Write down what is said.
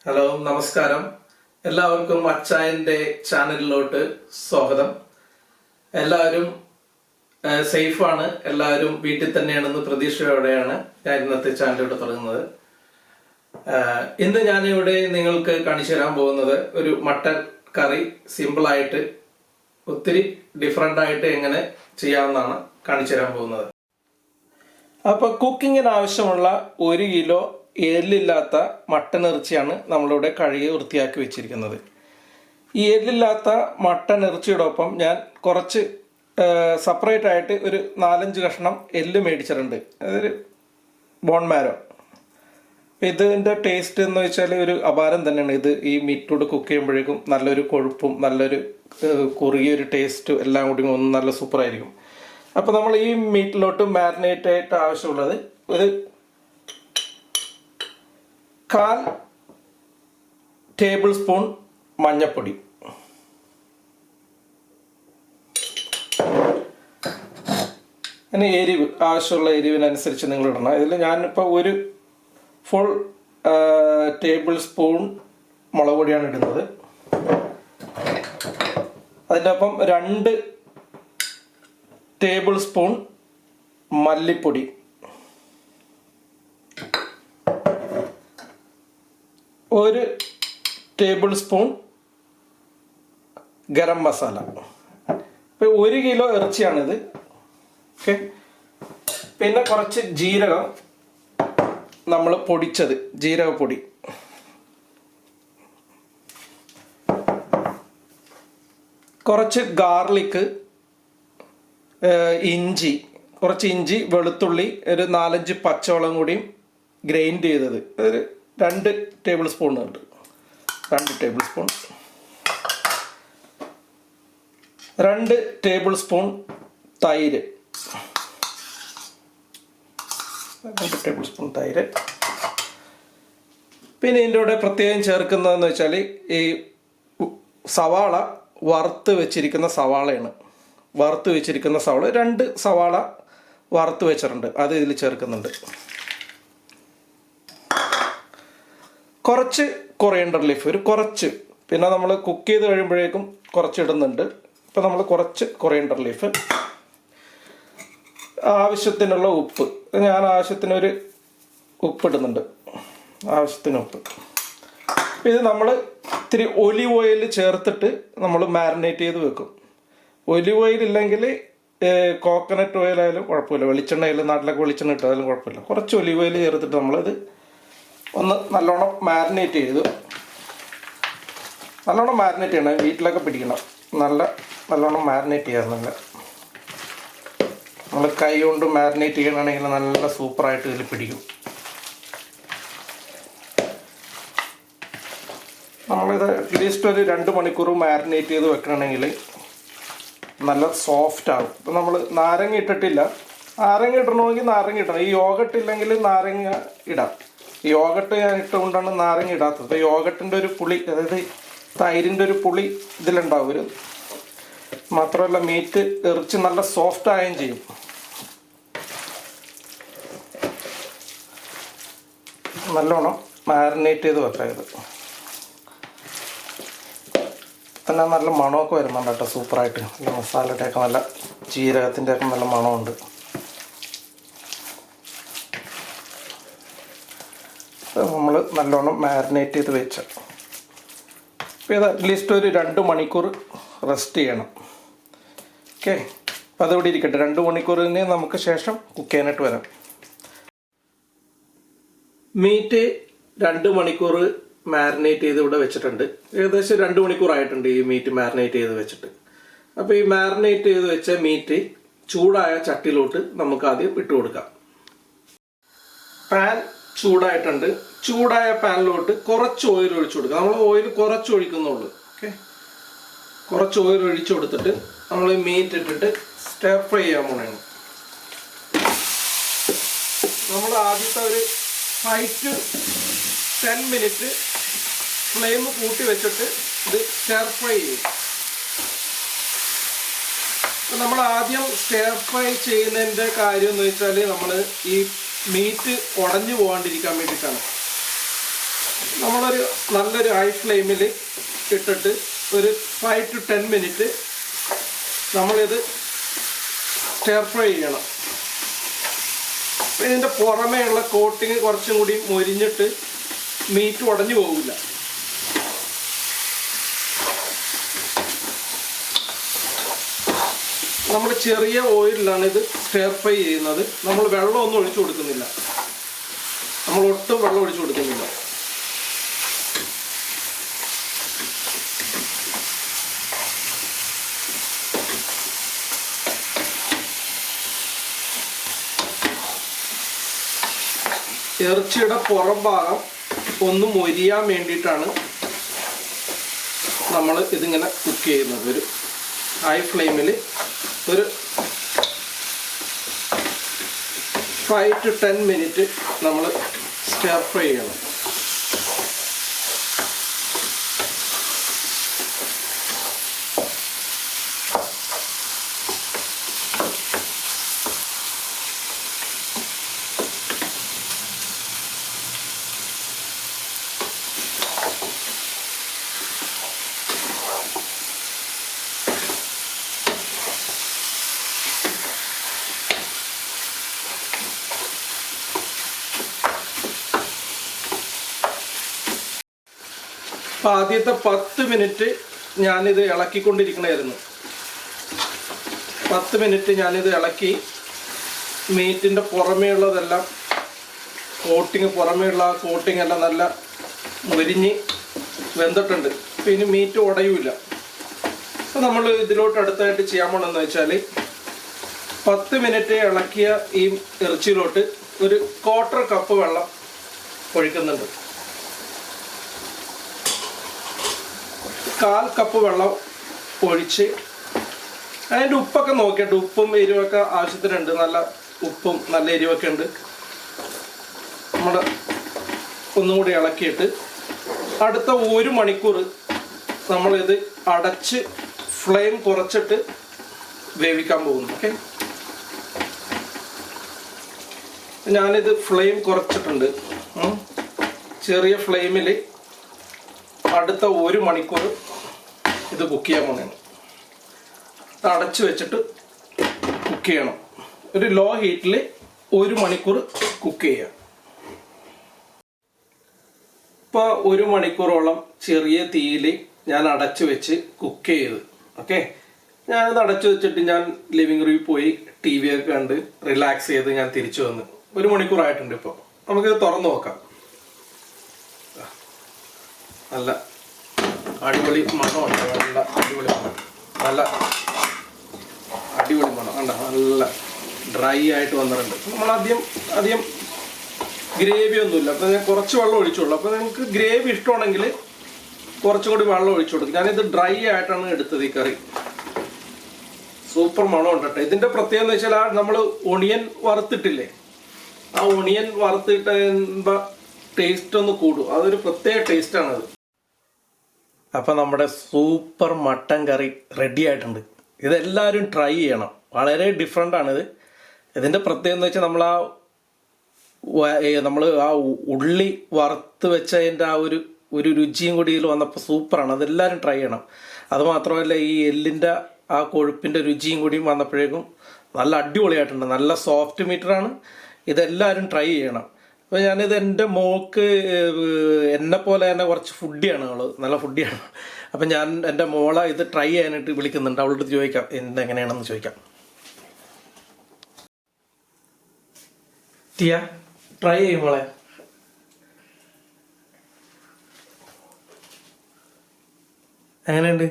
Hello നമസ്കാരം. എല്ലാവർക്കും അച്ചായൻ്റെ ചാനലിലോട്ട് സ്വാഗതം. എല്ലാവരും സേഫാണ്, എല്ലാവരും വീട്ടിൽ തന്നെയാണെന്ന് പ്രതീക്ഷയോടെയാണ് ഞാൻ ഇന്നത്തെ ചാനലിലൂടെ തുടങ്ങുന്നത്. ഇന്ന് ഞാനിവിടെ നിങ്ങൾക്ക് കാണിച്ചു തരാൻ പോകുന്നത് ഒരു മട്ടൻ കറി സിമ്പിളായിട്ട് ഒത്തിരി ഡിഫറെൻ്റ് ആയിട്ട് എങ്ങനെ ചെയ്യാമെന്നാണ് കാണിച്ചു തരാൻ പോകുന്നത്. അപ്പോൾ കുക്കിങ്ങിന് ആവശ്യമുള്ള 1 കിലോ എല്ലില്ലാത്ത മട്ടൻ ഇറച്ചിയാണ് നമ്മളിവിടെ കഴുകി വൃത്തിയാക്കി വെച്ചിരിക്കുന്നത്. ഈ എല്ലില്ലാത്ത മട്ടൻ ഇറച്ചിയോടൊപ്പം ഞാൻ കുറച്ച് സെപ്പറേറ്റ് ആയിട്ട് ഒരു 4-5 കഷ്ണം എല്ല് മേടിച്ചിട്ടുണ്ട്. അതൊരു ബോൺ മാരോ. ഇതിൻ്റെ ടേസ്റ്റ് എന്ന് വെച്ചാൽ ഒരു അപാരം തന്നെയാണ്. ഇത് ഈ മീറ്റോട് കുക്ക് ചെയ്യുമ്പോഴേക്കും നല്ലൊരു കൊഴുപ്പും നല്ലൊരു കുറുകിയൊരു ടേസ്റ്റും എല്ലാം കൂടി ഒന്ന് നല്ല സൂപ്പറായിരിക്കും. അപ്പോൾ നമ്മൾ ഈ മീറ്റിലോട്ട് മാരിനേറ്റ് ആയിട്ട് ആവശ്യമുള്ളത് ഒരു 1/4 ടേബിൾ സ്പൂൺ മഞ്ഞൾപ്പൊടി, എരിവ് ആവശ്യമുള്ള എരിവിനനുസരിച്ച് നിങ്ങൾ ഇടണം. ഇതിൽ ഞാനിപ്പോൾ ഒരു ഫുൾ ടേബിൾ സ്പൂൺ മുളക് പൊടിയാണ് ഇടുന്നത്. അതിൻ്റെ ഒപ്പം 2 ടേബിൾ സ്പൂൺ മല്ലിപ്പൊടി, 1 ടേബിൾ സ്പൂൺ ഗരം മസാല. ഇപ്പോൾ 1 കിലോ ഇറച്ചിയാണിത്. ഓക്കെ. പിന്നെ കുറച്ച് ജീരകം നമ്മൾ പൊടിച്ചത്, ജീരകപ്പൊടി, കുറച്ച് ഗാർലിക്ക്, ഇഞ്ചി, കുറച്ച് ഇഞ്ചി, വെളുത്തുള്ളി, ഒരു 4-5 പച്ചമുളകും കൂടിയും ഗ്രൈൻഡ് ചെയ്തത്, ഒരു 2 ടേബിൾ സ്പൂൺ ഉണ്ട്. 2 ടേബിൾ സ്പൂൺ, 2 ടേബിൾ സ്പൂൺ തൈര്, 2 ടേബിൾ സ്പൂൺ തൈര്. പിന്നെ ഇതിൻ്റെ കൂടെ പ്രത്യേകം ചേർക്കുന്നതെന്ന് വെച്ചാൽ ഈ സവാള വറുത്ത് വെച്ചിരിക്കുന്ന സവാളയാണ്. വറുത്ത് വെച്ചിരിക്കുന്ന സവാള 2 സവാള വറുത്ത് വെച്ചിട്ടുണ്ട്, അത് ഇതിൽ ചേർക്കുന്നുണ്ട്. കുറച്ച് കൊറിയൻഡർ ലീഫ്, ഒരു കുറച്ച്. പിന്നെ നമ്മൾ കുക്ക് ചെയ്ത് കഴിയുമ്പോഴേക്കും കുറച്ച് ഇടുന്നുണ്ട്. ഇപ്പം നമ്മൾ കുറച്ച് കൊറിയൻഡർ ലീഫ്, ആവശ്യത്തിനുള്ള ഉപ്പ്. ഞാൻ ആവശ്യത്തിനൊരു ഉപ്പ് ഇടുന്നുണ്ട്, ആവശ്യത്തിന് ഉപ്പ്. ഇത് നമ്മൾ ഇത്തിരി ഒലിവ് ഓയിൽ ചേർത്തിട്ട് നമ്മൾ മാരിനേറ്റ് ചെയ്ത് വെക്കും. ഒലിവ് ഓയിൽ ഇല്ലെങ്കിൽ കോക്കനട്ട് ഓയിൽ ആയാലും കുഴപ്പമില്ല, വെളിച്ചെണ്ണ ആയാലും, നാട്ടിലൊക്കെ വെളിച്ചെണ്ണ ഇട്ടാലും കുഴപ്പമില്ല. കുറച്ച് ഒലിവ് ഓയിൽ ചേർത്തിട്ട് നമ്മളിത് ഒന്ന് നല്ലോണം മാരിനേറ്റ് ചെയ്തു. നല്ലോണം മാരിനേറ്റ് ചെയ്യണം, വീട്ടിലൊക്കെ പിടിക്കണം. നല്ലോണം മാരിനേറ്റ് ചെയ്യാറുണ്ട്. നമ്മൾ കൈ കൊണ്ട് മാരിനേറ്റ് ചെയ്യണമെങ്കിൽ നല്ല സൂപ്പറായിട്ട് ഇതിൽ പിടിക്കും. നമ്മളിത് അറ്റ്ലീസ്റ്റ് ഒരു 2 മണിക്കൂർ മാരിനേറ്റ് ചെയ്ത് വെക്കണമെങ്കിൽ നല്ല സോഫ്റ്റ് ആകും. ഇപ്പം നമ്മൾ നാരങ്ങ ഇട്ടിട്ടില്ല. നാരങ്ങ ഇടണമെങ്കിൽ നാരങ്ങ ഇടണം. ഈ യോഗട്ട് ഇല്ലെങ്കിൽ നാരങ്ങ ഇടാം. ഈ യോഗട്ട് ഞാൻ ഇട്ടുകൊണ്ടാണ് നാരങ്ങ ഇടാത്തത്. യോഗട്ടിൻ്റെ ഒരു പുളി, അതായത് തൈരിൻ്റെ ഒരു പുളി ഇതിലുണ്ടാവും. ഒരു മാത്രമല്ല മീറ്റ് ഇറച്ചി നല്ല സോഫ്റ്റ് ആവുകയും ചെയ്യും. നല്ലോണം മാരിനേറ്റ് ചെയ്ത് വെക്കാം. ഇത് തന്നെ നല്ല മണമൊക്കെ വരുന്നുണ്ട് കേട്ടോ, സൂപ്പറായിട്ട്. മസാലയുടെയൊക്കെ നല്ല ജീരകത്തിൻ്റെ ഒക്കെ നല്ല മണമുണ്ട്. നമ്മൾ നല്ലോണം മാരിനേറ്റ് ചെയ്ത് വെച്ച അപ്പോൾ ഇത് അറ്റ്ലീസ്റ്റ് ഒരു 2 മണിക്കൂർ റെസ്റ്റ് ചെയ്യണം. ഓക്കെ. അപ്പോൾ അതിവിടെ ഇരിക്കട്ടെ. 2 മണിക്കൂറിന് നമുക്ക് ശേഷം കുക്ക് ചെയ്യാനായിട്ട് വരാം. മീറ്റ് 2 മണിക്കൂർ മാരിനേറ്റ് ചെയ്ത് ഇവിടെ വെച്ചിട്ടുണ്ട്. ഏകദേശം 2 മണിക്കൂറായിട്ടുണ്ട് ഈ മീറ്റ് മാരിനേറ്റ് ചെയ്ത് വെച്ചിട്ട്. അപ്പോൾ ഈ മാരിനേറ്റ് ചെയ്ത് വെച്ച മീറ്റ് ചൂടായ ചട്ടിയിലോട്ട് നമുക്ക് ആദ്യം ഇട്ട് കൊടുക്കാം. പാൻ ചൂടായിട്ടുണ്ട്. ചൂടായ പാനിലോട്ട് കുറച്ച് ഓയിൽ ഒഴിച്ചു കൊടുക്കുക. നമ്മൾ ഓയിൽ കുറച്ച് ഒഴിക്കുന്നുള്ളൂ. ഓക്കെ. കുറച്ച് ഓയിൽ ഒഴിച്ചു കൊടുത്തിട്ട് നമ്മൾ മീറ്റ് ഇട്ടിട്ട് സ്റ്റർ ഫ്രൈ ചെയ്യാൻ പോകണം. നമ്മൾ ആദ്യത്തെ ഒരു 5 to 10 മിനിറ്റ് ഫ്ലെയിം കൂട്ടി വെച്ചിട്ട് ഇത് സ്റ്റർ ഫ്രൈ ചെയ്യും. നമ്മൾ ആദ്യം സ്റ്റർ ഫ്രൈ ചെയ്യുന്നതിൻ്റെ കാര്യം എന്ന് വെച്ചാൽ നമ്മൾ ഈ മീറ്റ് ഉടഞ്ഞു പോകാണ്ടിരിക്കാൻ വേണ്ടിയിട്ടാണ്. നമ്മളൊരു നല്ലൊരു ഹൈ ഫ്ലെയിമിൽ ഇട്ടിട്ട് ഒരു 5 to 10 മിനിറ്റ് നമ്മളിത് സ്റ്റിർ ഫ്രൈ ചെയ്യണം. ഇതിൻ്റെ പുറമേയുള്ള കോട്ടിങ് കുറച്ചും കൂടി മൊരിഞ്ഞിട്ട് മീറ്റ് ഉടഞ്ഞു പോകില്ല. നമ്മൾ ചെറിയ ഓയിലിലാണ് ഇത് സ്റ്റിർ ഫ്രൈ ചെയ്യുന്നത്. നമ്മൾ വെള്ളമൊന്നും ഒഴിച്ചു കൊടുക്കുന്നില്ല, നമ്മൾ ഒട്ടും വെള്ളം ഒഴിച്ചു കൊടുക്കുന്നില്ല. ഇറച്ചിയുടെ പുറം ഭാഗം ഒന്ന് മൊരിയാൻ വേണ്ടിയിട്ടാണ് നമ്മൾ ഇതിങ്ങനെ കുക്ക് ചെയ്യുന്നത്. ഒരു ഹൈ ഫ്ലെയിമിൽ ഒരു 5 to 10 മിനിറ്റ് നമ്മൾ സ്റ്റിർ ഫ്രൈ ചെയ്യണം. അപ്പോൾ ആദ്യത്തെ 10 മിനിറ്റ് ഞാനിത് ഇളക്കിക്കൊണ്ടിരിക്കണമായിരുന്നു. 10 മിനിറ്റ് ഞാനിത് ഇളക്കി മീറ്റിൻ്റെ പുറമേയുള്ളതെല്ലാം പുറമേയുള്ള ആ കോട്ടിങ് എല്ലാം നല്ല മൊരിഞ്ഞ് വെന്തിട്ടുണ്ട്. അപ്പോൾ ഇനി മീറ്റ് ഉടയൂല. അപ്പോൾ നമ്മൾ ഇതിലോട്ട് അടുത്തായിട്ട് ചെയ്യാൻ പോകണമെന്ന് വെച്ചാൽ 10 മിനിറ്റ് ഇളക്കിയ ഈ ഇറച്ചിയിലോട്ട് ഒരു 1/4 കപ്പ് വെള്ളം ഒഴിക്കുന്നുണ്ട്. 1/4 കപ്പ് വെള്ളം ഒഴിച്ച് അതിൻ്റെ ഉപ്പൊക്കെ നോക്കിയിട്ട് ഉപ്പും എരിവൊക്കെ ആവശ്യത്തിനുണ്ട്. നല്ല ഉപ്പും നല്ല എരിവൊക്കെ ഉണ്ട്. നമ്മൾ ഒന്നും കൂടി ഇളക്കിയിട്ട് അടുത്ത 1 മണിക്കൂർ നമ്മളിത് അടച്ച് ഫ്ലെയിം കുറച്ചിട്ട് വേവിക്കാൻ പോകുന്നു. ഓക്കെ, ഞാനിത് ഫ്ലെയിം കുറച്ചിട്ടുണ്ട്. ചെറിയ ഫ്ലെയിമിൽ അടുത്ത 1 മണിക്കൂർ ഇത് കുക്ക് ചെയ്യാൻ പോകുന്നതാണ്. അടച്ചു വെച്ചിട്ട് കുക്ക് ചെയ്യണം. ഒരു ലോ ഹീറ്റിൽ 1 മണിക്കൂർ കുക്ക് ചെയ്യാം. ഇപ്പോൾ 1 മണിക്കൂറോളം ചെറിയ തീയിൽ ഞാൻ അടച്ചു വെച്ച് കുക്ക് ചെയ്ത്. ഓക്കെ, ഞാനത് അടച്ചു വെച്ചിട്ട് ഞാൻ ലിവിങ് റൂമിൽ പോയി TV ഒക്കെ കണ്ട് റിലാക്സ് ചെയ്ത് ഞാൻ തിരിച്ചു വന്ന് 1 മണിക്കൂറായിട്ടുണ്ട്. ഇപ്പോൾ നമുക്കിത് തുറന്നു നോക്കാം. നല്ല അടിപൊളി മണമുണ്ട്, നല്ല അടിപൊളി മണം, നല്ല അടിപൊളി മണം കണ്ട, നല്ല ഡ്രൈ ആയിട്ട് വന്നിട്ടുണ്ട്. നമ്മൾ അധികം ഗ്രേവി ഒന്നുമില്ല. അപ്പോൾ ഞാൻ കുറച്ച് വെള്ളം ഒഴിച്ചുള്ളൂ. അപ്പോൾ നിങ്ങൾക്ക് ഗ്രേവി ഇഷ്ടമാണെങ്കിൽ കുറച്ചും കൂടി വെള്ളം ഒഴിച്ചു കൊടുക്കും. ഞാനിത് ഡ്രൈ ആയിട്ടാണ് എടുത്തത്. ഈ കറി സൂപ്പർ മണം ഉണ്ട് കേട്ടോ. ഇതിൻ്റെ പ്രത്യേകത എന്ന് വെച്ചാൽ നമ്മൾ ഒണിയൻ വറുത്തിട്ടില്ലേ, ആ ഒണിയൻ വറുത്തിട്ട് ടേസ്റ്റ് ഒന്ന് കൂടും. അതൊരു പ്രത്യേക ടേസ്റ്റാണത്. അപ്പം നമ്മുടെ സൂപ്പർ മട്ടൻ കറി റെഡി ആയിട്ടുണ്ട്. ഇതെല്ലാവരും ട്രൈ ചെയ്യണം. വളരെ ഡിഫറെൻ്റ് ആണിത്. ഇതിൻ്റെ പ്രത്യേകത എന്ന് വെച്ചാൽ നമ്മൾ ആ ഉള്ളി വറുത്ത് വെച്ചതിൻ്റെ ആ ഒരു രുചിയും കൂടി ഇതിൽ വന്നപ്പോൾ സൂപ്പറാണ്. അതെല്ലാവരും ട്രൈ ചെയ്യണം. അതുമാത്രമല്ല ഈ എല്ലിൻ്റെ ആ കൊഴുപ്പിൻ്റെ രുചിയും കൂടി വന്നപ്പോഴേക്കും നല്ല അടിപൊളിയായിട്ടുണ്ട്. നല്ല സോഫ്റ്റ് മീറ്ററാണ്. ഇതെല്ലാവരും ട്രൈ ചെയ്യണം. അപ്പോൾ ഞാനിത് എൻ്റെ മോൾക്ക് എന്നെ പോലെ തന്നെ കുറച്ച് ഫുഡിയാണ് അവൾ, നല്ല ഫുഡിയാണ്. അപ്പം ഞാൻ എൻ്റെ മോളെ ഇത് ട്രൈ ചെയ്യാനായിട്ട് വിളിക്കുന്നുണ്ട്. അവളോട് ചോദിക്കാം എന്തെങ്ങനെയാണെന്ന് ചോദിക്കാം. ടിയ, ട്രൈ ചെയ്യും മോളെ. എങ്ങനെയുണ്ട്?